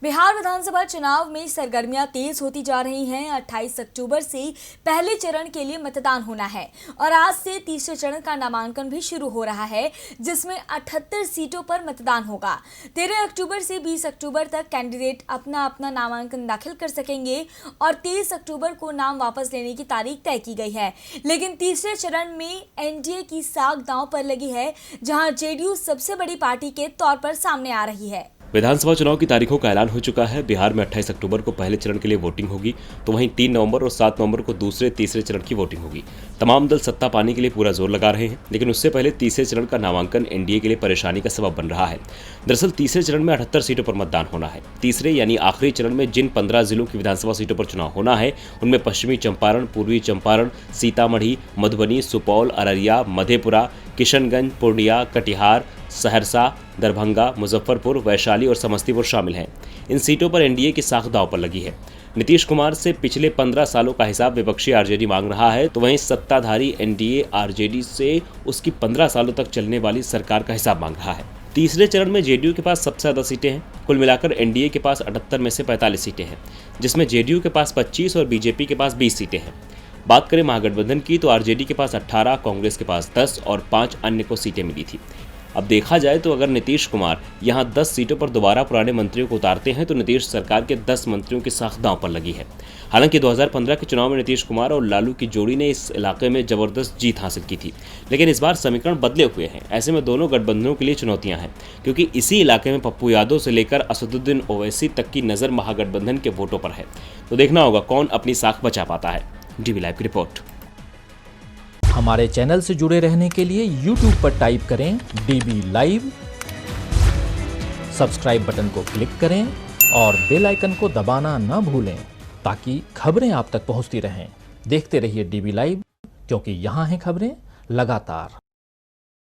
बिहार विधानसभा चुनाव में सरगर्मियां तेज होती जा रही हैं। 28 अक्टूबर से पहले चरण के लिए मतदान होना है और आज से तीसरे चरण का नामांकन भी शुरू हो रहा है, जिसमें 78 सीटों पर मतदान होगा। 13 अक्टूबर से 20 अक्टूबर तक कैंडिडेट अपना अपना नामांकन दाखिल कर सकेंगे और 23 अक्टूबर को नाम वापस लेने की तारीख तय की गई है। लेकिन तीसरे चरण में एनडीए की साख दांव पर लगी है, जहां जेडीयू सबसे बड़ी पार्टी के तौर पर सामने आ रही है। विधानसभा चुनाव की तारीखों का ऐलान हो चुका है। बिहार में 28 अक्टूबर को पहले चरण के लिए वोटिंग होगी, तो वहीं 3 नवंबर और 7 नवंबर को दूसरे तीसरे चरण की वोटिंग होगी। तमाम दल सत्ता पाने के लिए पूरा जोर लगा रहे हैं, लेकिन उससे पहले तीसरे चरण का नामांकन एनडीए के लिए परेशानी का सबब बन रहा है। दरअसल तीसरे चरण में 78 सीटों पर मतदान होना है। तीसरे यानी आखिरी चरण में जिन 15 जिलों की विधानसभा सीटों पर चुनाव होना है, उनमें पश्चिमी चंपारण, पूर्वी चंपारण, सीतामढ़ी, मधुबनी, सुपौल, अररिया, मधेपुरा, किशनगंज, पूर्णिया, कटिहार, सहरसा, दरभंगा, मुजफ्फरपुर, वैशाली और समस्तीपुर शामिल हैं। इन सीटों पर एनडीए की साख दांव पर लगी है। नीतीश कुमार से पिछले 15 सालों का हिसाब विपक्षी आरजेडी मांग रहा है, तो वहीं सत्ताधारी एनडीए आरजेडी से उसकी 15 सालों तक चलने वाली सरकार का हिसाब मांग रहा है। तीसरे चरण में जेडीयू के पास सबसे ज्यादा सीटें हैं। कुल मिलाकर एनडीए के पास 78 में से 45 सीटें हैं, जिसमें जेडीयू के पास 25 और बीजेपी के पास 20 सीटें हैं। बात करें महागठबंधन की, तो आरजेडी के पास 18, कांग्रेस के पास 10 और 5 अन्य को सीटें मिली थी। अब देखा जाए तो अगर नीतीश कुमार यहां 10 सीटों पर दोबारा पुराने मंत्रियों को उतारते हैं, तो नीतीश सरकार के 10 मंत्रियों की साख दांव पर लगी है। हालांकि 2015 के चुनाव में नीतीश कुमार और लालू की जोड़ी ने इस इलाके में जबरदस्त जीत हासिल की थी, लेकिन इस बार समीकरण बदले हुए हैं। ऐसे में दोनों गठबंधनों के लिए चुनौतियां हैं, क्योंकि इसी इलाके में पप्पू यादव से लेकर असदुद्दीन ओवैसी तक की नजर महागठबंधन के वोटों पर है। तो देखना होगा कौन अपनी साख बचा पाता है। डीबी लाइव की रिपोर्ट। हमारे चैनल से जुड़े रहने के लिए YouTube पर टाइप करें DB लाइव, सब्सक्राइब बटन को क्लिक करें और बेल आइकन को दबाना न भूलें, ताकि खबरें आप तक पहुंचती रहें। देखते रहिए DB लाइव, क्योंकि यहाँ हैं खबरें लगातार।